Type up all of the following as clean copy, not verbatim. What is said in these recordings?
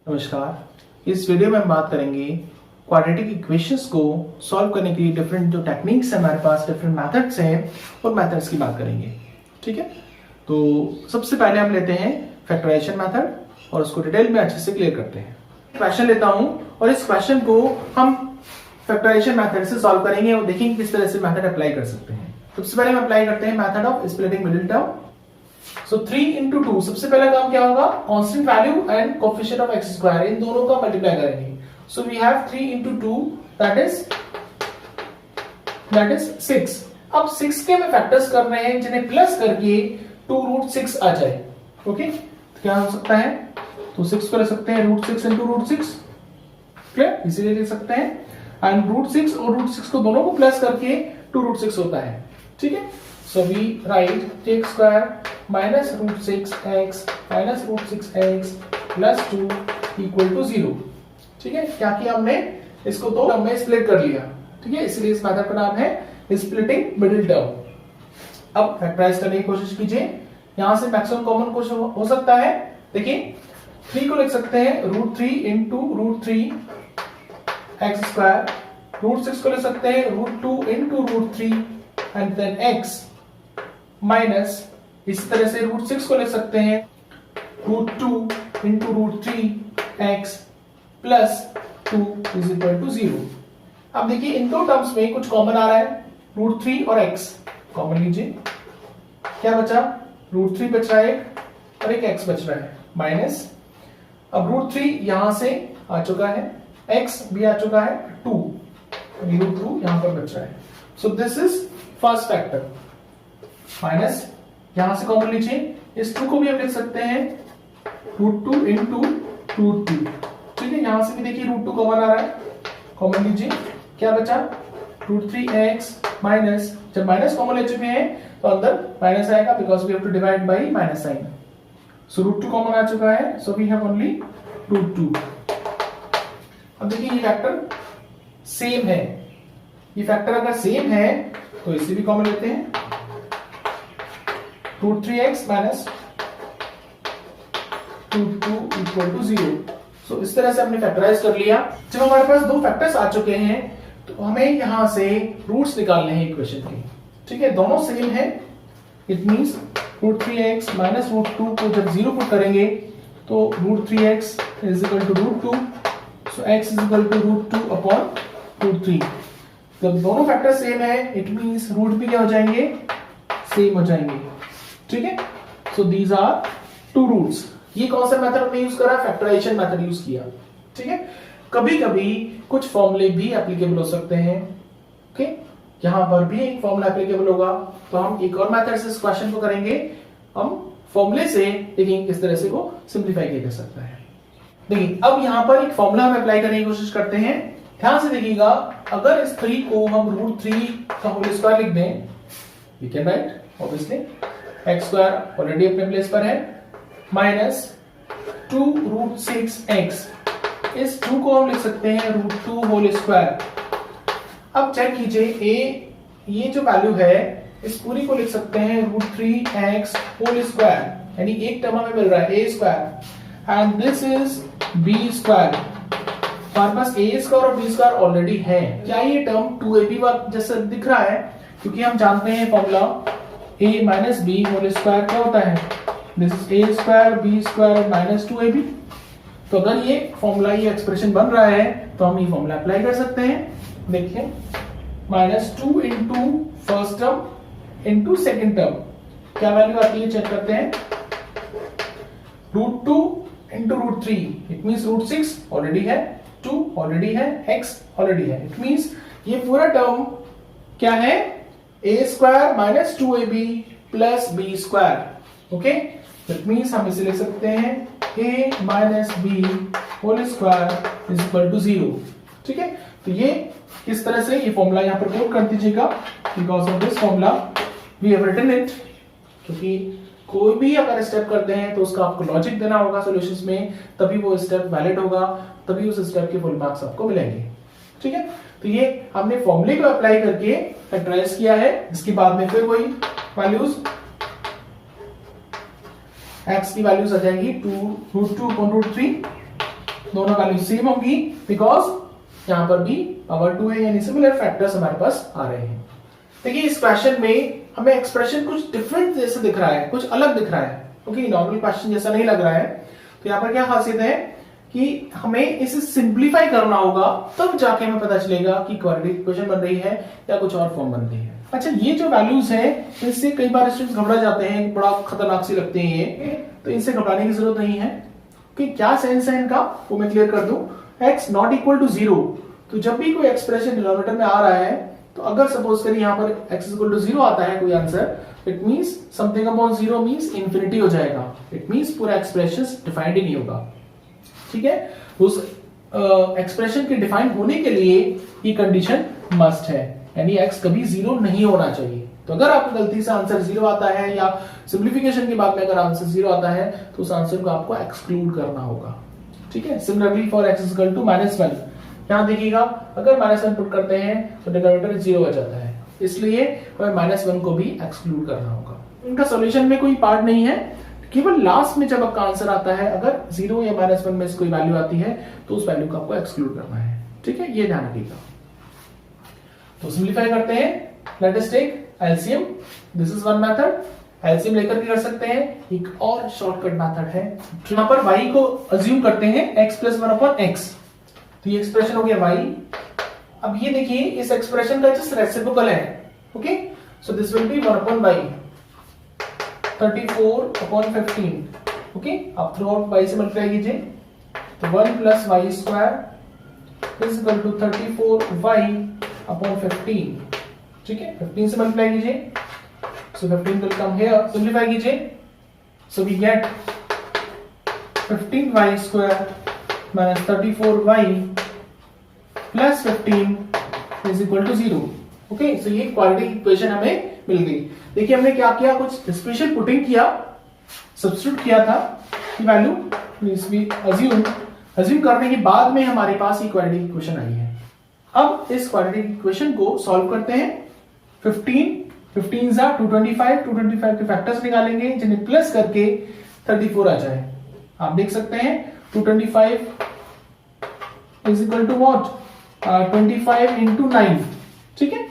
नमस्कार। इस वीडियो में हम बात करेंगे क्वाड्रेटिक इक्वेशंस को सॉल्व करने के लिए डिफरेंट जो टेक्निक्स है हमारे पास, डिफरेंट मेथड्स हैं, उन मेथड्स की बात करेंगे। ठीक है, तो सबसे पहले हम लेते हैं फैक्टराइजेशन मेथड और उसको डिटेल में अच्छे से क्लियर करते हैं। क्वेश्चन लेता हूं और इस क्वेश्चन को हम फैक्टराइजेशन मेथड से सॉल्व करेंगे और देखेंगे किस तरह से मेथड अप्लाई कर सकते हैं। सबसे पहले हम अप्लाई करते हैं method of splitting middle term. So 3 into 2, सबसे पहला काम क्या होगा, constant value and coefficient of x square, इन दोनों का मल्टीप्लाई करेंगे। So we have 3 into 2 that is 6। अब 6 के में फैक्टर्स कर रहे हैं जिन्हें प्लस करके 2√6 आ जाए। ओके, तो क्या हो सकता है, तो 6 को ले सकते हैं √6 into √6, क्लियर, इसीलिए ले सकते हैं। एंड √6 और √6 को दोनों को प्लस करके 2√6 होता है। ठीक है, so we write x square minus √6x minus √6x plus 2 equal to 0। ठीक है, क्या किया हमने, इसको दो टर्म में स्प्लिट कर लिया। ठीक है, इसलिए इस मेथड का नाम है स्प्लिटिंग मिडिल टर्म। अब फैक्टराइज करने की कोशिश कीजिए। यहां से मैक्सिमम कॉमन क्वेश्चन हो सकता है। देखिए 3 को लिख सकते हैं √3 into √3 x स्क्वायर, √6 को लिख सकते हैं √2 into √3 and then x minus, इस तरह से √6 को लिख सकते हैं √2 into √3x plus 2 is equal to 0। अब देखिए इन दो टर्म्स में कुछ कॉमन आ रहा है, √3 और x कॉमन लीजिए। क्या बचा, √3 बच रहा है और एक x बच रहा है, माइनस, अब √3 यहां से आ चुका है, x भी आ चुका है, 2 √2 यहां पर बच रहा है। So this is first factor, minus यहां से कॉमन लीजिए, इस 2 को भी हम लिख सकते हैं √2 into √2। ठीक है, यहां से भी देखिए √2 कॉमन आ रहा है, कॉमन लीजिए, क्या बचा √3x माइनस, जब माइनस कॉमन ले चुके हैं तो अंदर माइनस आएगा because we have to divide by minus sign. So √2 common आ चुका है, सो वी हैव ओनली √2। अब देखिए ये फैक्टर सेम है, ये फैक्टर अगर सेम है तो इसे भी कॉमन लेते हैं, √3x माइनस √2 इक्वल टू 0। सो इस तरह से हमने फैक्टराइज कर लिया। जब हमारे पास दो फैक्टर्स आ चुके हैं तो हमें यहां से रूट्स निकालने हैं इक्वेशन के। ठीक है, दोनों सेम है, इट मींस √3x माइनस √2 को जब 0 पुट करेंगे तो √3x is equal to √2, so x is equal to √2 upon √3। जब दोनों फैक्टर सेम है इट मींस रूट भी क्या हो जाएंगे, सेम हो जाएंगे। ठीक है, so these are two roots. ये कौन सा मेथड हमने यूज करा, फैक्टराइजेशन मेथड यूज किया। ठीक है, कभी कभी कुछ फॉर्मूले भी एप्लीकेबल हो सकते हैं। ओके, यहां पर भी एक फॉर्मूला एप्लीकेबल होगा, तो हम एक और मेथड से इस क्वेश्चन को करेंगे। हम फॉर्मूले से देखेंगे किस तरह से को सिंप्लीफाई किया जा सकता है। देखिए अब यहां पर एक फॉर्मूला हम अप्लाई करने की कोशिश करते हैं। ध्यान से देखिएगा, अगर इस 3 को हम √3 का होल स्क्वायर लिख दें, we can write obviously x square already अपने प्लेस पर है, माइनस 2√6x, इस 2 को हम लिख सकते हैं √2 होल स्क्वायर। अब चेक कीजिए, a ये जो वैल्यू है इस पूरी को लिख सकते हैं √3x होल स्क्वायर, यानी एक टर्म हमें मिल रहा है a square, and this is b square. हमारे पास a स्क्वायर और b स्क्वायर ऑलरेडी है। क्या ये टर्म 2ab जैसा दिख रहा है, क्योंकि हम जानते हैं formula a minus b whole square क्या होता है, this is a square b square minus 2ab। तो अगर ये फॉर्मूला, ये एक्सप्रेशन बन रहा है तो हम ये फॉर्मूला अप्लाई कर सकते हैं। देखिए -2 into first term into second term, क्या वैल्यू आती है चेक करते हैं, √2 into √3, इट मींस √6 ऑलरेडी है, 2 ऑलरेडी है, x ऑलरेडी है, इट मींस ये पूरा टर्म क्या है, a square minus 2ab plus b square. Okay, that means हम इसे लिख सकते हैं a minus b whole square is equal to 0। ठीक है, तो ये इस तरह से ये फॉर्मूला यहां पर नोट कर दीजिएगा, because of this formula we have written it. क्योंकि कोई भी अगर स्टेप करते हैं तो उसका आपको लॉजिक देना होगा सॉल्यूशंस में, तभी वो स्टेप वैलिड होगा, तभी उस स्टेप के फुल मार्क्स आपको मिलेंगे। ठीक है, तो ये हमने फॉर्मूले को अप्लाई करके फैक्टराइज किया है। इसके बाद में फिर वही वैल्यूज x की वैल्यूज आ जाएंगी 2 √2 अपॉन √3 दोनों वैल्यू सेम होंगी बिकॉज यहां पर भी पावर 2 है, यानी सिमिलर फैक्टर्स हमारे पास आ रहे हैं। देखिए इस क्वेश्चन में हमें एक्सप्रेशन कुछ डिफरेंट जैसे दिख रहा है, कुछ अलग दिख रहा है, ओके, नॉर्मल क्वेश्चन जैसा नहीं लग रहा है। तो यहाँ पर क्या खासियत है कि हमें इसे सिंप्लीफाई करना होगा, तब जाके हमें पता चलेगा कि क्वाड्रेटिक इक्वेशन बन रही है या कुछ और फॉर्म बन रही है। अच्छा, ये जो वैल्यूज हैं इससे कई बार स्टूडेंट्स घबरा जाते हैं, बड़ा खतरनाक सी लगते हैं ये, तो इनसे घबराने की जरूरत नहीं है। कि क्या सेंस है इनका वो मैं क्लियर कर दूं। x नॉट इक्वल टू 0, तो जब भी कोई एक्सप्रेशन डिनोमिनेटर में आ रहा है, तो अगर सपोज करिए यहाँ पर x इक्वल टू 0 आता है कोई answer, it means something upon 0 means infinity हो जाएगा। इट मींस पूरा एक्सप्रेशन डिफाइंड ही नहीं होगा, ठीक है। उस एक्सप्रेशन के डिफाइन होने के लिए ये कंडीशन मस्ट है, यानी x कभी 0 नहीं होना चाहिए। तो अगर आपको गलती से आंसर 0 आता है या सिंप्लीफिकेशन के बाद में अगर आंसर 0 आता है तो उस आंसर को आपको एक्सक्लूड करना होगा, ठीक है। Similarly for x equal to -1, यहां देखिएगा अगर -1 पुट करते हैं तो डिनोमिनेटर 0 हो जाता है, इसलिए हमें -1 को भी एक्सक्लूड करना होगा। इनका सॉल्यूशन में कोई पार्ट नहीं है, केवल लास्ट में जब आपका आंसर आता है अगर 0 या -1 में से कोई वैल्यू आती है तो उस वैल्यू को आपको एक्सक्लूड करना है, ठीक है, ये ध्यान रखिएगा। तो सिंप्लीफाई करते हैं, let us take LCM, this is one method. LCM लेकर के कर सकते हैं, एक और शॉर्टकट मेथड है। यहां पर y को अज्यूम करते हैं x + 1/x, तो ये एक्सप्रेशन हो गया y। अब ये देखिए इस एक्सप्रेशन का जस्ट रेसिप्रोकल है, okay, so this will be 1/y 34/15, okay. आप थ्रू आउट y से मल्टीप्लाई कीजिए, तो 1 + y² is equal to 34y/15, ठीक है। 15 से मल्टीप्लाई कीजिए, so 15 will come here, simplify कीजिए, so we get 15y² - 34y + 15 is equal to 0, okay. So ये क्वाड्रेटिक इक्वेशन हमें मिल गई। देखिए हमने क्या किया, कुछ स्पेशल पुटिंग किया, सब्स्टिट्यूट किया था कि वैल्यू मींस वी अज्यूम करने के बाद में हमारे पास ये क्वाड्रेटिक इक्वेशन आई है। अब इस क्वाड्रेटिक इक्वेशन को सॉल्व करते हैं। 15 जा 225 के फैक्टर्स निकालेंगे जिन्हें प्लस करके 34 आ जाए। आप देख सकते हैं 225 इज इक्वल टू व्हाट, 25 × 9, ठीक है,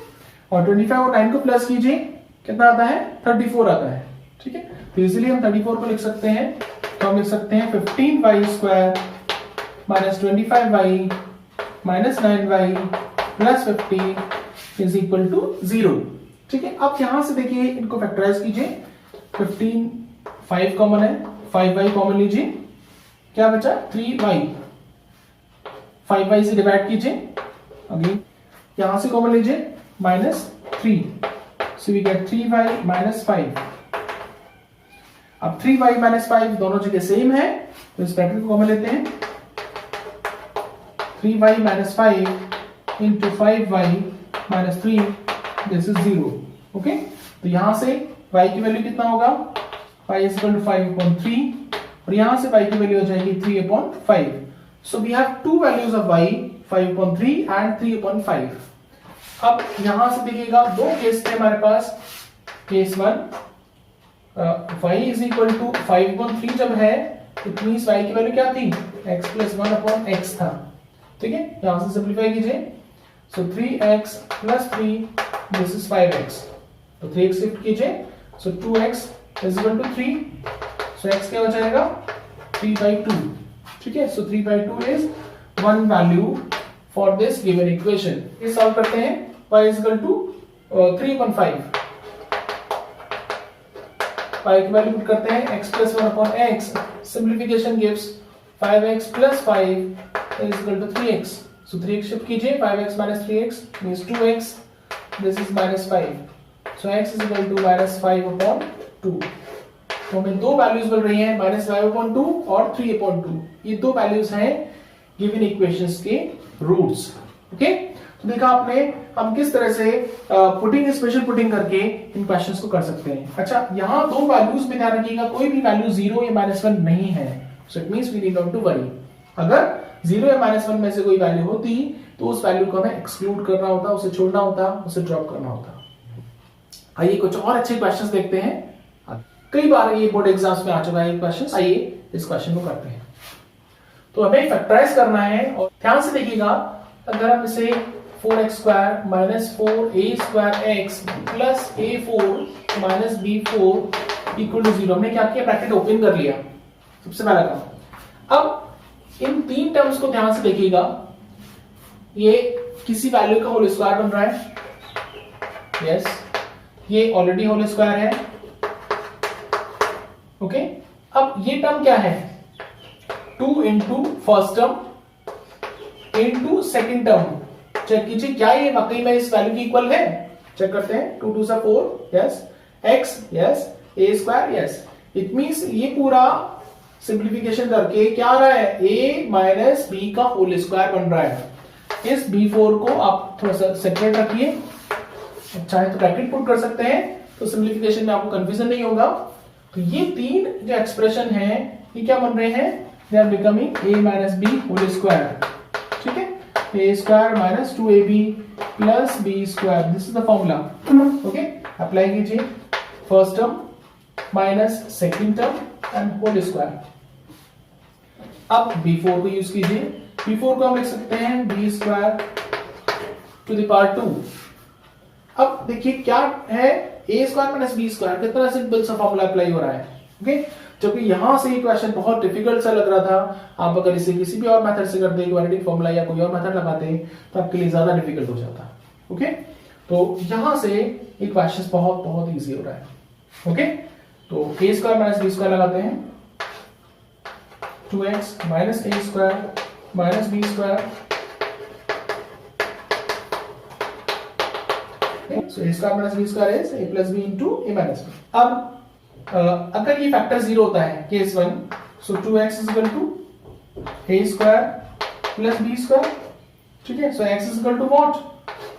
और 25 और 9 को प्लस कीजिए, कितना आता है, 34 आता है, ठीक है। तो इजीली हम 34 को लिख सकते हैं, तो हम लिख सकते हैं 15y² - 25y - 9y + 50 is equal to 0, ठीक है। अब यहां से देखिए इनको फैक्टराइज कीजिए, 15 5 कॉमन है, 5y कॉमन लीजिए, क्या बचा 3y, 5y से डिवाइड कीजिए, अगेन यहां से कॉमन लीजिए -3, सो वी गेट 3y - 5। अब 3y - 5 दोनों जगह सेम है, तो इस ब्रैकेट को कॉमन लेते हैं, 3y - 5 × 5y - 3 this is 0, okay. तो यहां से y की वैल्यू कितना होगा, y = 5/3, और यहां से y की वैल्यू हो जाएगी 3/5। So we have two values of y, 5/3 and 3/5। अब यहां से देखिएगा दो केस थे हमारे पास। केस 1, y = 5/3 जब है, इट मींस y की वैल्यू क्या थी, x + 1/x था, ठीक है। यहां से सिंप्लीफाई कीजिए, सो 3x + 3 दिस इज 5x, तो 3x शिफ्ट कीजिए, so 2x is equal to 3, so x क्या हो जाएगा 3/2, ठीक है। So 3/2 is one value for this given equation. ये सॉल्व करते हैं, y = 3/5, y की वैल्यू पुट करते हैं, x + 1/x, simplification gives 5x + 5 is equal to 3x, so 3x shift कीजिए, 5x - 3x means 2x, this is -5, so x is equal to -5/2। तो हमें दो वैल्यूज मिल रही हैं, -5/2 और 3/2, ये दो वैल्यूज हैं गिवन इक्वेशंस के रूट्स, ओके। तो देखा आपने हम किस तरह से पुटिंग, स्पेशल पुटिंग करके इन क्वेश्चंस को कर सकते हैं। अच्छा, यहां दो वैल्यूज में ध्यान रखिएगा, कोई भी वैल्यू 0 या -1 नहीं है, so it means we need not to worry. अगर 0 या -1 में से कोई वैल्यू होती तो उस वैल्यू को हमें एक्सक्लूड करना होता, उसे छोड़ना होता, उसे ड्रॉप करना होता। आइए कुछ और अच्छे क्वेश्चंस देखते हैं। कई बार ये बोर्ड एग्जाम्स में आ चुका है क्वेश्चन, आइए इस क्वेश्चन को करते हैं। तो हमें फैक्टराइज करना है और ध्यान से देखिएगा, अगर हम इसे 4x² minus 4a²x plus a4 minus b4 equal to 0, हमने क्या किया, ब्रैकेट ओपन कर लिया, सबसे पहला काम। अब इन तीन टर्म्स को ध्यान से देखिएगा, ये किसी वैल्यू का होल स्क्वायर बन रहा है, यस, ये ऑलरेडी होल स्क्वायर है, ओके। अब ये टर्म क्या है, 2 into first term into second term, check कीजिए क्या ये वाकई में इस वैल्यू की इक्वल है, चेक करते हैं, 2 2 4, yes, x, yes, a², yes, it means ये पूरा सिंप्लीफिकेशन करके क्या आ रहा है, a माइनस बी का होल स्क्वायर बन रहा है। इस b4 को आप थोड़ा सा सेपरेट रखिए, चाहे तो ब्रैकेट पुट कर सकते हैं, तो सिंप्लीफिकेशन में आपको कंफ्यूजन नहीं होगा। तो ये तीन जो एक्सप्रेशन है ये क्या बन रहे हैं, they are becoming a minus b whole square, ठीक है, a² minus 2ab plus b², this is the formula, okay. Apply कीजिए, first term minus second term and whole square. अब b4 को यूज कीजिए, b4 को हम लिख सकते हैं b² टू द पावर 2। अब देखिए क्या है, a² माइनस b², कितना सिंपल सा फॉर्मूला अप्लाई हो रहा है, ओके। जबकि यहां से ये क्वेश्चन बहुत डिफिकल्ट सा लग रहा था, आप अगर इसे किसी भी और मेथड से करते, क्वाड्रेटिक फॉर्मूला या कोई और मेथड लगाते, तो आपके लिए ज्यादा डिफिकल्ट हो जाता, ओके। तो यहां से ये क्वेश्चन बहुत बहुत इजी हो रहा है, ओके। तो a² माइनस b² लगाते हैं, 2x minus a² minus b², so a² minus b² is a plus b into a minus b। अब अगर ये फैक्टर 0 होता है, case 1, so 2x is equal to a² plus b², ठीक है, so x is equal to what,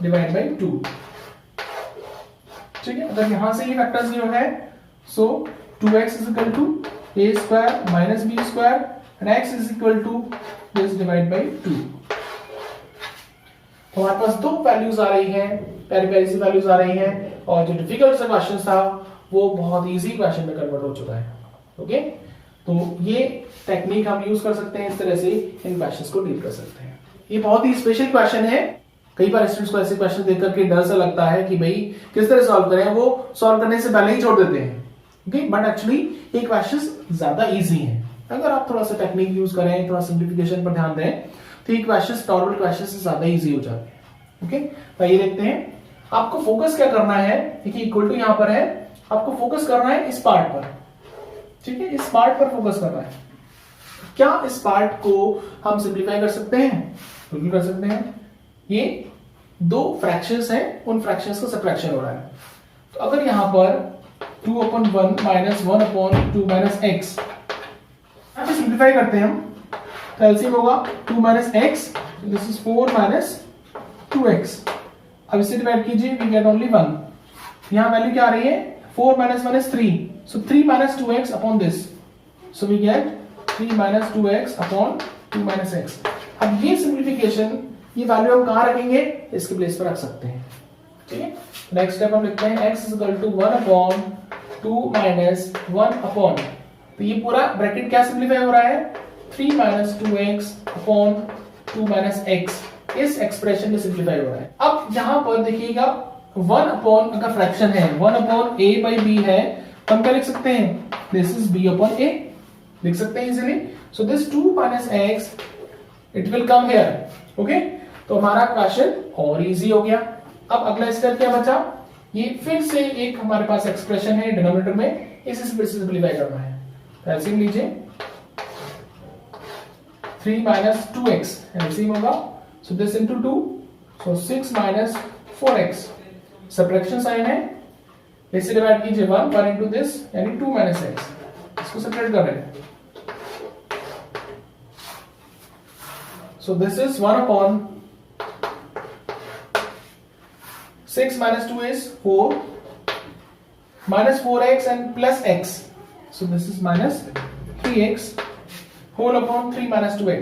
divide by 2, ठीक है। अगर यहां से ये फैक्टर 0 है, so 2x is equal to a² minus b² and x is equal to this divide by 2। तो हमारे पास दो वैल्यूज आ रही हैं, प्यारी प्यारी सी वैल्यूज आ रही हैं, और जो डिफिकल्ट सा क्वेश्चन था वो बहुत इजी क्वेश्चन में कन्वर्ट हो चुका है, ओके। तो ये टेक्निक हम यूज कर सकते हैं, इस तरह से इन क्वेश्चंस को डील कर सकते हैं। ये बहुत ही स्पेशल क्वेश्चन है, कई बार स्टूडेंट्स को ऐसे क्वेश्चन देख करके डर सा लगता है कि भाई किस तरह सॉल्व करें, वो सॉल्व करने से पहले ही छोड़ देते हैं, ओके। बट एक्चुअली ये क्वेश्चंस ज्यादा इजी हैं, अगर आप थोड़ा सा टेक्निक यूज करें, थोड़ा सिंप्लीफिकेशन पर ध्यान दें, तो ये क्वेश्चंस नॉर्मल क्वेश्चन से ज्यादा इजी हो जाते हैं, ओके। तो ये देखते हैं, आपको फोकस क्या करना है, देखिए इक्वल टू यहां पर है, आपको फोकस करना है इस पार्ट पर, ठीक है, इस पार्ट पर फोकस करना है। क्या इस पार्ट को हम सिंप्लीफाई कर सकते हैं, बिल्कुल कर सकते हैं। ये दो फ्रैक्शंस हैं, उन फ्रैक्शंस का सबट्रैक्शन हो रहा है, तो अगर यहां पर 2/1 माइनस 1/2 माइनस x सिंप्लीफाई करते हैं हम, तो एलसीएम होगा 2 minus x, this is 4 minus 2x। अब इसे डिवाइड कीजिए, वी गेट ओनली 1, यहां वैल्यू क्या आ रही है, 4 minus 1 is 3, so 3 minus 2x upon this, so we get 3 minus 2x upon 2 minus x। अब ये सिंप्लीफिकेशन, ये वैल्यू हम कहां रखेंगे, इसके प्लेस पर रख सकते हैं, ठीक है। नेक्स्ट स्टेप हम लिखते हैं x is equal to 1/2 minus 1 तो ये पूरा ब्रैकेट क्या सिंप्लीफाई हो रहा है, 3 minus 2x upon 2 minus x, इस एक्सप्रेशन में सिंप्लीफाई हो रहा है। अब यहां पर देखिएगा 1 अगर फ्रैक्शन है, 1/a/b है, तो हम क्या लिख सकते हैं, दिस इज b/a, लिख सकते हैं easily. So this 2 minus x it will come here, okay. तो हमारा क्वेश्चन और इजी हो गया। अब अगला स्टेप क्या बचा, ये फिर से एक हमारे पास एक्सप्रेशन है डिनोमिनेटर में, इसे फिर से सिंप्लीफाई करना है, तो एलसीएम लीजिए, 3 minus 2x एलसीएम होगा, so this into 2, so 6 minus 4x, subtraction sign है, इसे डिवाइड कीजिए 1 इंटू दिस, यानी 2 माइनस एक्स, इसको सेपरेट कर रहे हैं, so this is 1/6 minus 2 is 4 minus 4x and plus x, so this is minus 3x whole upon 3 minus 2x।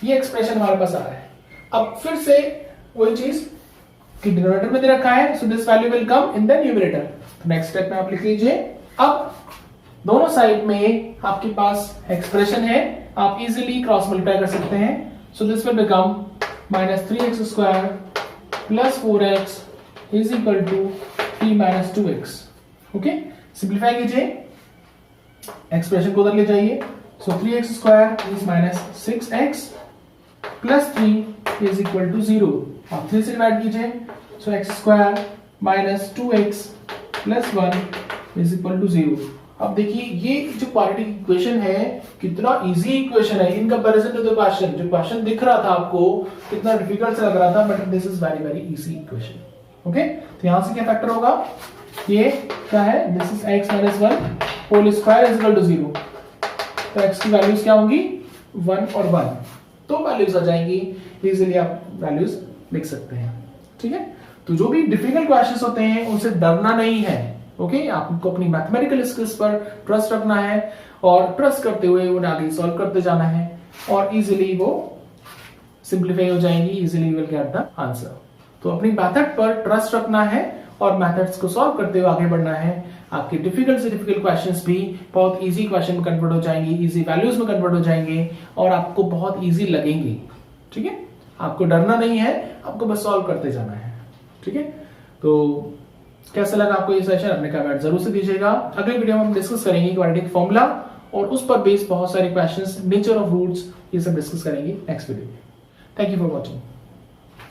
ये expression हमारे पास आ रहा है। अब फिर से वही चीज कि डिनोमिनेटर में दे रखा है, so this value will come in the numerator. Next step में आप लिख लीजिए, अब दोनों साइड में आपके पास एक्सप्रेशन है, आप इजीली क्रॉस मल्टीप्लाई कर सकते हैं। So this will become minus 3x square plus 4x is equal to 3 minus 2x। Okay, simplify कीजिए, एक्सप्रेशन को उधर ले जाइए। So 3x square is minus 6x plus 3 is equal to 0। आप 3 से डिवाइड कीजिए। So x square minus 2x plus 1 is equal to 0। अब देखिए ये जो क्वाड्रेटिक इक्वेशन है कितना इजी इक्वेशन है in comparison to the question. जो क्वेश्चन दिख रहा था आपको कितना डिफिकल्ट से लग रहा था, but this is very very easy equation. Okay, तो यहां से क्या फैक्टर होगा, ये क्या है, this is x minus 1 whole square is equal to 0। तो x की वैल्यूज क्या होंगी, 1 और 1, तो वैल्यूज आ जाएंगी, इजीली आप वैल्यूज लिख सकते हैं। ठीक है, तो जो भी डिफिकल्ट क्वेश्चंस होते हैं उनसे डरना नहीं है। ओके, आपको अपनी मैथमेटिकल स्किल्स पर ट्रस्ट रखना है और ट्रस्ट करते हुए उन्हें आगे सॉल्व करते जाना है और इजीली वो सिंप्लीफाई हो जाएंगी, easily you will get the answer. तो अपनी मेथड पर ट्रस्ट रखना है और मेथड्स को सॉल्व करते हुए आगे बढ़ना है। आपके डिफिकल्ट से डिफिकल्ट क्वेश्चंस भी बहुत इजी क्वेश्चन में कन्वर्ट हो जाएंगे, इजी वैल्यूज में कन्वर्ट हो जाएंगे और आपको बहुत इजी लगेंगे। ठीक है, आपको डरना नहीं है, आपको बस सॉल्व करते जाना है। ठीक है, तो कैसा लगा आपको ये सेशन, अपने कमेंट जरूर से दीजिएगा। अगले वीडियो में हम डिस्कस करेंगे क्वाड्रेटिक फॉर्मूला और उस पर बेस्ड बहुत सारे क्वेश्चंस, नेचर ऑफ रूट्स, ये सब डिस्कस करेंगे नेक्स्ट वीडियो में। Thank you for watching.